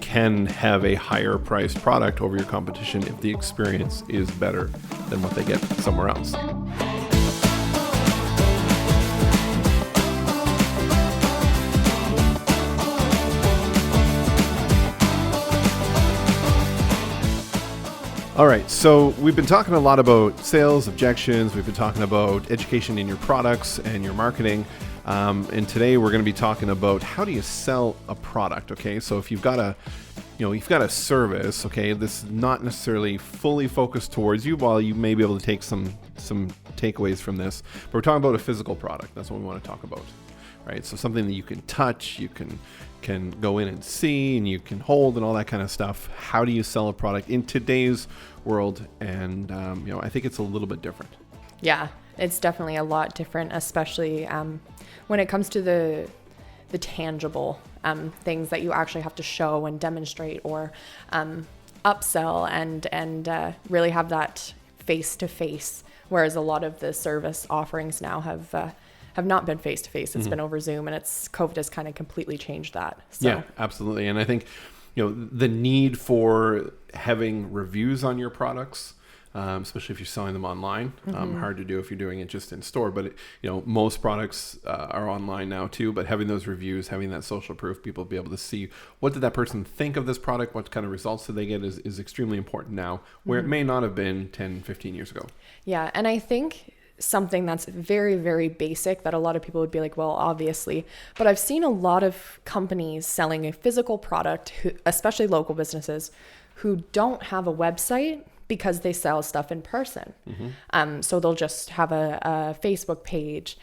can have a higher priced product over your competition if the experience is better than what they get somewhere else. All right, so we've been talking a lot about sales, objections. We've been talking about education in your products and your marketing. And today we're going to be talking about how do you sell a product, okay? So if you've got a service, okay, this is not necessarily fully focused towards you, while you may be able to take some takeaways from this. But we're talking about a physical product. That's what we want to talk about, right? So something that you can touch, you can go in and see, and you can hold and all that kind of stuff. How do you sell a product in today's world? And, I think it's a little bit different. Yeah, it's definitely a lot different, especially when it comes to the tangible things that you actually have to show and demonstrate or upsell and really have that face-to-face, whereas a lot of the service offerings now have not been face-to-face. It's been over Zoom, and COVID has kind of completely changed that. So. Yeah, absolutely. And I think, the need for having reviews on your products, especially if you're selling them online, hard to do if you're doing it just in store. But, most products are online now too, but having those reviews, having that social proof, people be able to see what did that person think of this product, what kind of results did they get is extremely important now, where it may not have been 10, 15 years ago. Yeah. And I think something that's very, very basic that a lot of people would be like, well, obviously, but I've seen a lot of companies selling a physical product, especially local businesses, who don't have a website because they sell stuff in person. So they'll just have a Facebook page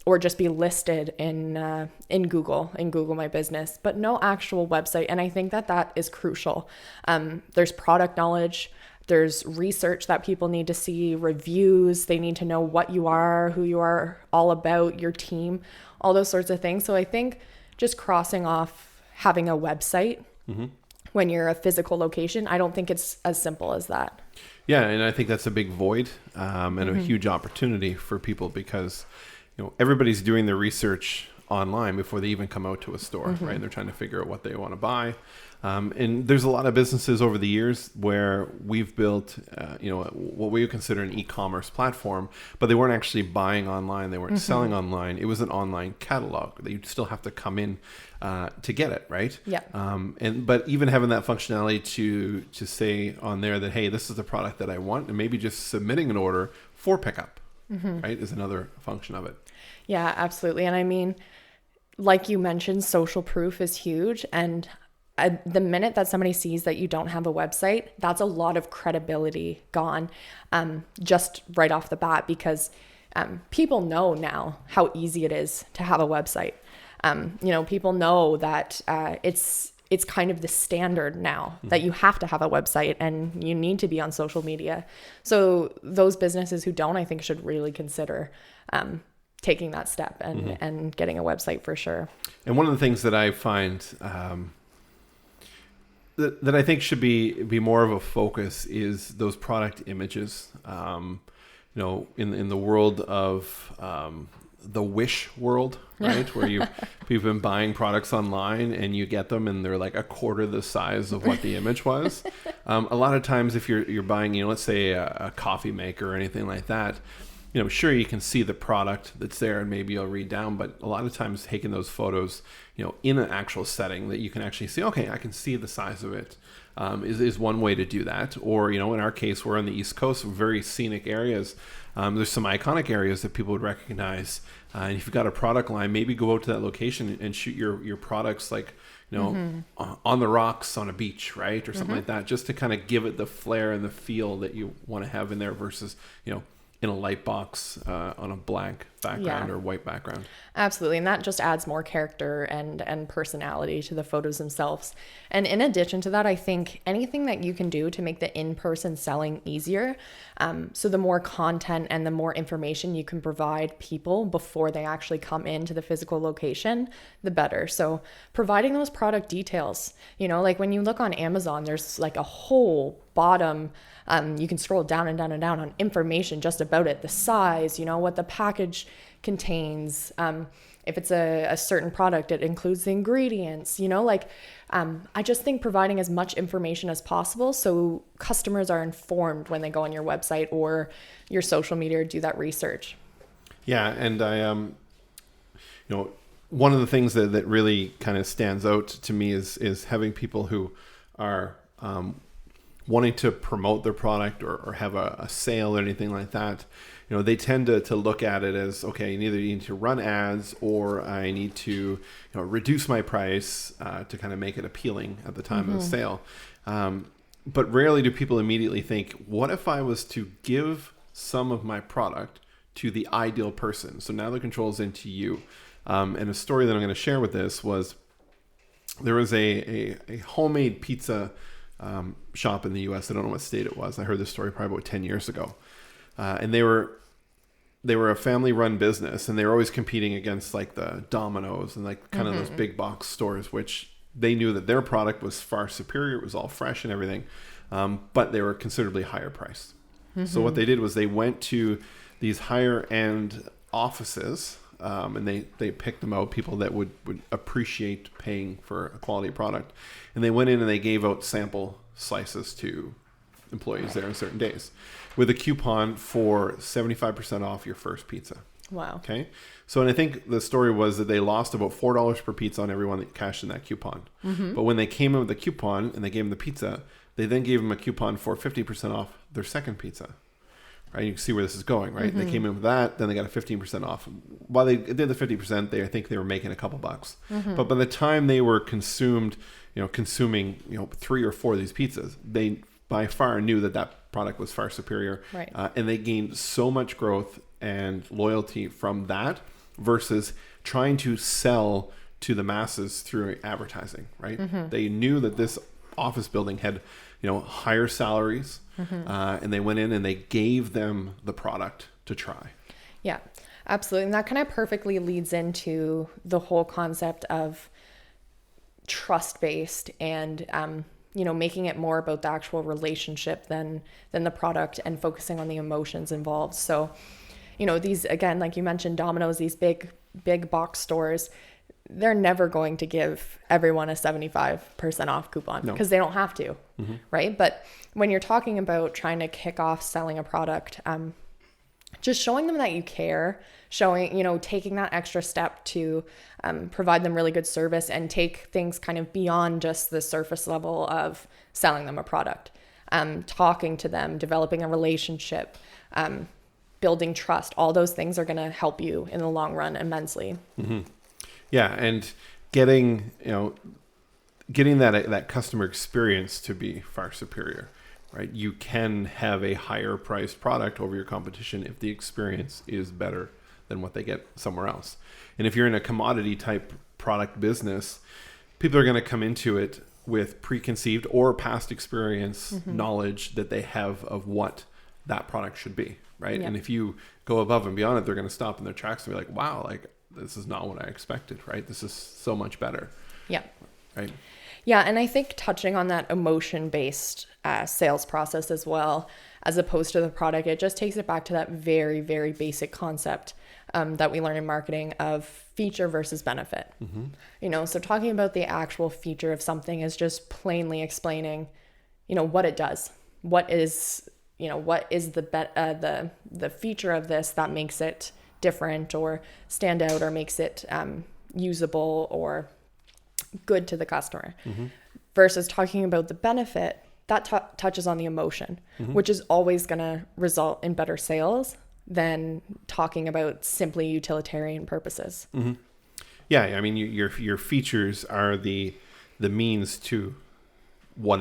or just be listed in Google My Business, but no actual website. And I think that is crucial. There's product knowledge. There's research that people need to see, reviews. They need to know what you are, who you are, all about, your team, all those sorts of things. So I think just crossing off having a website when you're a physical location, I don't think it's as simple as that. Yeah, and I think that's a big void and a huge opportunity for people because, everybody's doing their research online before they even come out to a store, right? They're trying to figure out what they want to buy. And there's a lot of businesses over the years where we've built, what we would consider an e-commerce platform, but they weren't actually buying online. They weren't selling online. It was an online catalog that you'd still have to come in to get it, right? Yeah. But even having that functionality to say on there that, hey, this is the product that I want, and maybe just submitting an order for pickup, right, is another function of it. Yeah, absolutely. And I mean, like you mentioned, social proof is huge. And the minute that somebody sees that you don't have a website, that's a lot of credibility gone just right off the bat, because people know now how easy it is to have a website. People know that it's kind of the standard now that you have to have a website and you need to be on social media. So those businesses who don't, I think, should really consider taking that step and getting a website for sure. And one of the things that I find that I think should be more of a focus is those product images. In the world of the Wish world, right, where people have been buying products online and you get them and they're like a quarter the size of what the image was. A lot of times, if you're buying, let's say a coffee maker or anything like that, sure, you can see the product that's there and maybe you'll read down, but a lot of times taking those photos, in an actual setting that you can actually see, okay, I can see the size of it, is one way to do that. Or, in our case, we're on the East Coast, very scenic areas. There's some iconic areas that people would recognize. And if you've got a product line, maybe go out to that location and shoot your products like, on the rocks on a beach, right? Or something like that, just to kind of give it the flair and the feel that you want to have in there versus, in a light box on a black background or white background. Absolutely. And that just adds more character and personality to the photos themselves. And in addition to that, I think anything that you can do to make the in-person selling easier, so the more content and the more information you can provide people before they actually come into the physical location, the better. So providing those product details, like when you look on Amazon, there's like a whole bottom, you can scroll down and down and down on information just about it, the size, what the package contains. If it's a certain product, it includes the ingredients, I just think providing as much information as possible so customers are informed when they go on your website or your social media or do that research. Yeah, and one of the things that really kind of stands out to me is having people who are wanting to promote their product or have a sale or anything like that. They tend to look at it as, okay, either you need to run ads or I need to reduce my price to kind of make it appealing at the time of the sale. But rarely do people immediately think, what if I was to give some of my product to the ideal person? So now the control is into you. And a story that I'm going to share with this was there was a homemade pizza shop in the U.S. I don't know what state it was. I heard this story probably about 10 years ago. And they were a family-run business, and they were always competing against like the Domino's and like kind of those big box stores, which they knew that their product was far superior. It was all fresh and everything, but they were considerably higher priced. So what they did was they went to these higher-end offices, and they picked them out, people that would appreciate paying for a quality product, and they went in and they gave out sample slices to employees there on certain days with a coupon for 75% off your first pizza. Wow. Okay. So, and I think the story was that they lost about $4 per pizza on everyone that cashed in that coupon. But when they came in with the coupon and they gave them the pizza, they then gave them a coupon for 50% off their second pizza. Right. You can see where this is going, right? They came in with that, then they got a 15% off. While they did the 50%, I think they were making a couple bucks. But by the time they were consuming 3 or 4 of these pizzas, they by far knew that product was far superior. Right. And they gained so much growth and loyalty from that versus trying to sell to the masses through advertising, right? They knew that this office building had, higher salaries, and they went in and they gave them the product to try. Yeah, absolutely. And that kind of perfectly leads into the whole concept of trust-based and, making it more about the actual relationship than the product and focusing on the emotions involved. So, these, again, like you mentioned, Domino's, these big box stores, they're never going to give everyone a 75% off coupon because they don't have to, right? But when you're talking about trying to kick off selling a product, just showing them that you care, taking that extra step to provide them really good service and take things kind of beyond just the surface level of selling them a product, talking to them, developing a relationship, building trust. All those things are going to help you in the long run immensely. Yeah, and getting that customer experience to be far superior, right? You can have a higher priced product over your competition if the experience is better than what they get somewhere else. And if you're in a commodity type product business, people are going to come into it with preconceived or past experience knowledge that they have of what that product should be, right? Yep. And if you go above and beyond it, they're going to stop in their tracks and be like, wow, like this is not what I expected, right? This is so much better. Yeah. Right. Yeah. And I think touching on that emotion-based sales process as well, as opposed to the product, it just takes it back to that very, very basic concept that we learn in marketing of feature versus benefit. So talking about the actual feature of something is just plainly explaining, what it does. What is the feature of this that makes it different or stand out or makes it usable or good to the customer, versus talking about the benefit that touches on the emotion, which is always going to result in better sales than talking about simply utilitarian purposes. Yeah, I mean, your features are the means to what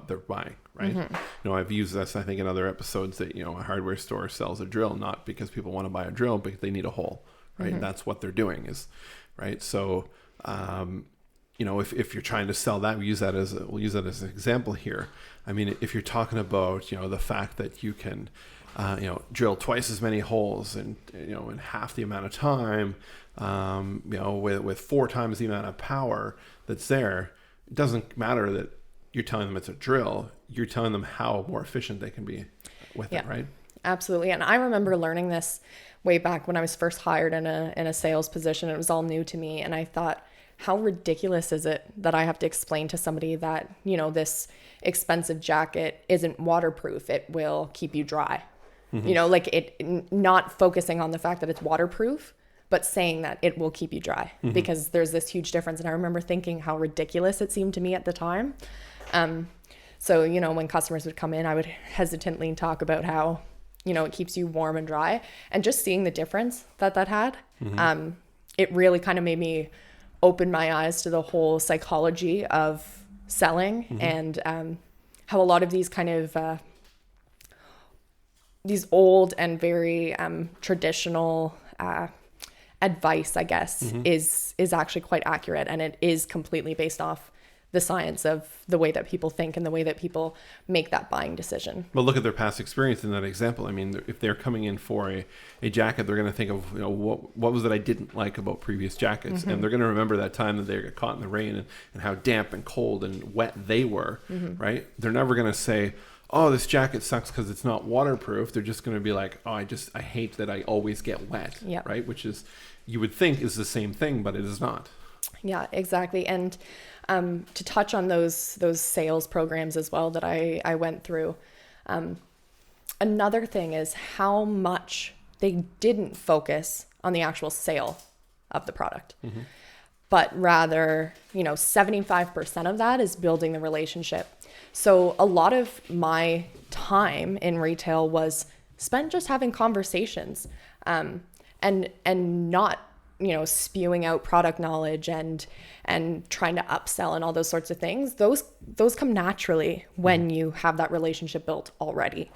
they're buying, right? I've used this, I think, in other episodes that, a hardware store sells a drill, not because people want to buy a drill, but they need a hole, right? That's what they're doing is, right? So, if you're trying to sell that, we'll use that as an example here. I mean, if you're talking about, the fact that you can, drill twice as many holes in half the amount of time, with 4 times the amount of power that's there, it doesn't matter that you're telling them it's a drill, you're telling them how more efficient they can be with it, right? Absolutely. And I remember learning this way back when I was first hired in a sales position. It was all new to me. And I thought, how ridiculous is it that I have to explain to somebody that, you know, this expensive jacket isn't waterproof, it will keep you dry. You know, like not focusing on the fact that it's waterproof, but saying that it will keep you dry, because there's this huge difference. And I remember thinking how ridiculous it seemed to me at the time. So, you know, when customers would come in, I would hesitantly talk about how, you know, it keeps you warm and dry, and just seeing the difference that had, it really kind of made me open my eyes to the whole psychology of selling, and how a lot of these kind of these old and very traditional advice, I guess, is actually quite accurate, and it is completely based off the science of the way that people think and the way that people make that buying decision. Well, look at their past experience in that example. I mean, if they're coming in for a jacket, they're going to think of, you know, what was it I didn't like about previous jackets, and they're going to remember that time that they got caught in the rain and how damp and cold and wet they were, right? They're never going to say, oh, this jacket sucks because it's not waterproof. They're just going to be like, oh, I hate that I always get wet, right? Which is, you would think is the same thing, but it is not. Yeah, exactly. And to touch on those sales programs as well that I went through, another thing is how much they didn't focus on the actual sale of the product, but rather, you know, 75% of that is building the relationship. So a lot of my time in retail was spent just having conversations, and not, you know, spewing out product knowledge and trying to upsell and all those sorts of things. Those come naturally when you have that relationship built already.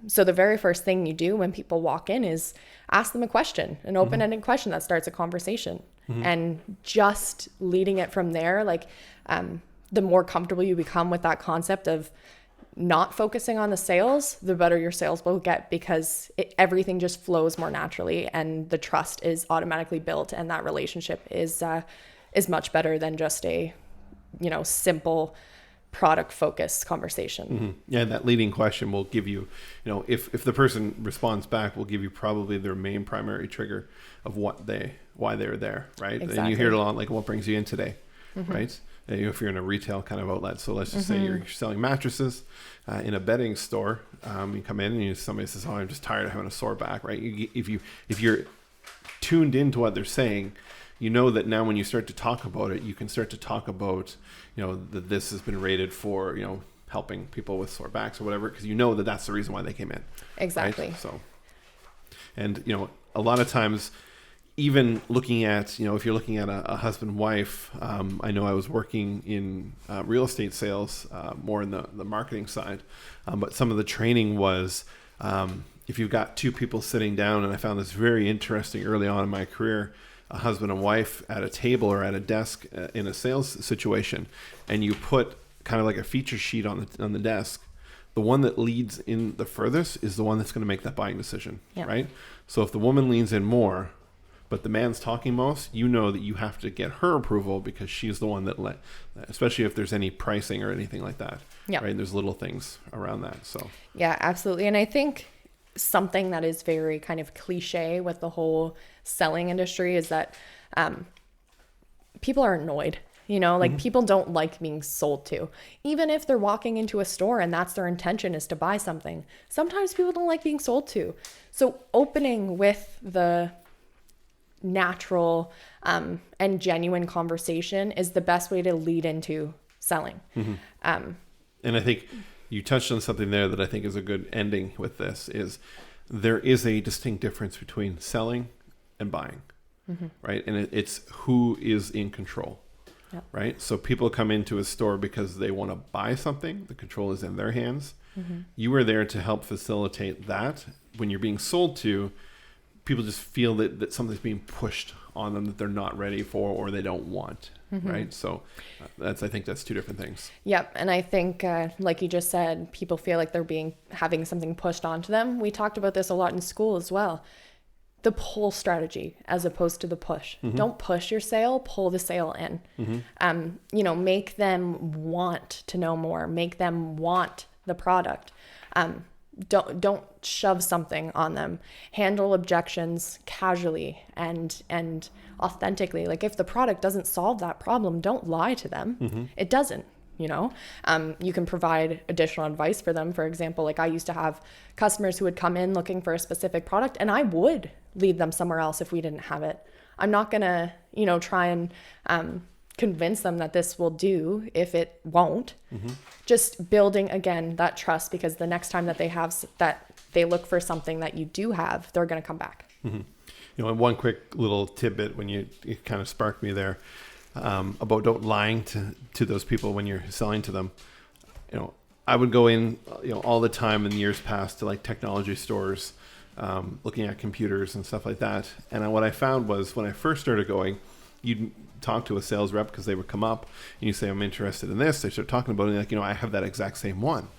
So the very first thing you do when people walk in is ask them a question, an open-ended question that starts a conversation, and just leading it from there. Like, the more comfortable you become with that concept of not focusing on the sales, the better your sales will get, because everything just flows more naturally, and the trust is automatically built, and that relationship is much better than just a, you know, simple product focused conversation. Yeah, that leading question will give you, you know, if the person responds back, will give you probably their main primary trigger of why they're there, right? Exactly. And you hear it a lot, like, what brings you in today, right? If you're in a retail kind of outlet, so let's just say you're selling mattresses in a bedding store, you come in and somebody says, "Oh, I'm just tired of having a sore back," right? If you're tuned into what they're saying, you know that now when you start to talk about it, you can start to talk about, you know, that this has been rated for, you know, helping people with sore backs or whatever, because you know that that's the reason why they came in. Exactly. Right? So, and you know, a lot of times, even looking at, you know, if you're looking at a husband wife, I know I was working in real estate sales, more in the marketing side, but some of the training was, if you've got two people sitting down, and I found this very interesting early on in my career, a husband and wife at a table or at a desk in a sales situation, and you put kind of like a feature sheet on the desk, the one that leads in the furthest is the one that's going to make that buying decision, right? So if the woman leans in more, but the man's talking most, you know that you have to get her approval, because she's the one that especially if there's any pricing or anything like that, right? There's little things around that. So yeah, absolutely. And I think something that is very kind of cliche with the whole selling industry is that people are annoyed. You know, like people don't like being sold to, even if they're walking into a store and that's their intention, is to buy something. Sometimes people don't like being sold to. So opening with the natural and genuine conversation is the best way to lead into selling. And I think you touched on something there that I think is a good ending with this, is there is a distinct difference between selling and buying, right? And it's who is in control, right? So people come into a store because they want to buy something. The control is in their hands. You are there to help facilitate that. When you're being sold to, people just feel that something's being pushed on them that they're not ready for or they don't want, right? So I think that's two different things. Yep. And I think, like you just said, people feel like they're having something pushed onto them. We talked about this a lot in school as well. The pull strategy as opposed to the push. Don't push your sale, pull the sale in. You know, make them want to know more, make them want the product. don't shove something on them. Handle objections casually and authentically. Like if the product doesn't solve that problem, don't lie to them. It doesn't. You know, you can provide additional advice for them. For example, like I used to have customers who would come in looking for a specific product, and I would lead them somewhere else if we didn't have it. I'm not going to, you know, try and convince them that this will do if it won't. Just building, again, that trust, because the next time that they look for something that you do have, they're going to come back. You know, and one quick little tidbit when you kind of sparked me there. About don't lying to those people when you're selling to them. You know, I would go in, you know, all the time in years past to like technology stores, looking at computers and stuff like that. And what I found was when I first started going, you'd talk to a sales rep because they would come up and you say, I'm interested in this. They start talking about it, like, you know, I have that exact same one.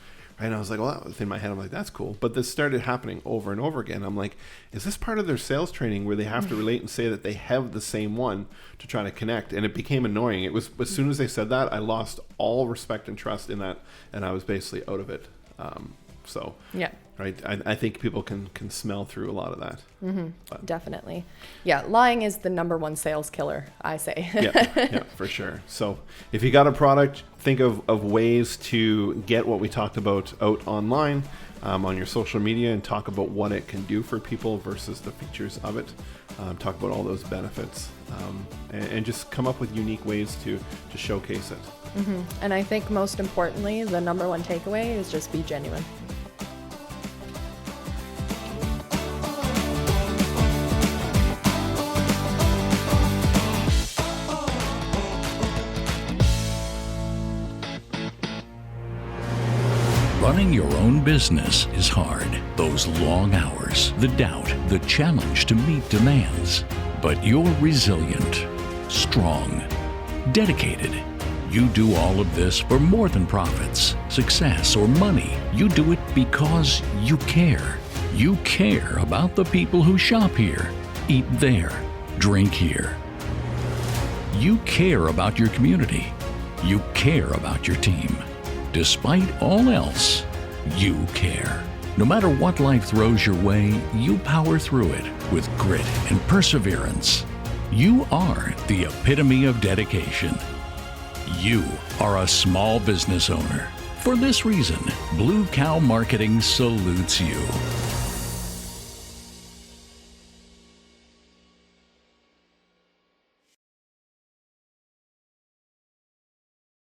Right? And I was like, well, that was in my head. I'm like, that's cool. But this started happening over and over again. I'm like, is this part of their sales training where they have to relate and say that they have the same one to try to connect? And it became annoying. It was, as soon as they said that, I lost all respect and trust in that. And I was basically out of it. So, yeah. Right. I think people can smell through a lot of that. Definitely. Yeah. Lying is the number one sales killer, I say. Yeah, for sure. So if you got a product, think of ways to get what we talked about out online on your social media and talk about what it can do for people versus the features of it. Talk about all those benefits and just come up with unique ways to showcase it. And I think most importantly, the number one takeaway is just be genuine. Running your own business is hard. Those long hours, the doubt, the challenge to meet demands. But you're resilient, strong, dedicated. You do all of this for more than profits, success, or money. You do it because you care. You care about the people who shop here, eat there, drink here. You care about your community. You care about your team. Despite all else, you care. No matter what life throws your way, you power through it with grit and perseverance. You are the epitome of dedication. You are a small business owner. For this reason, Blue Cow Marketing salutes you.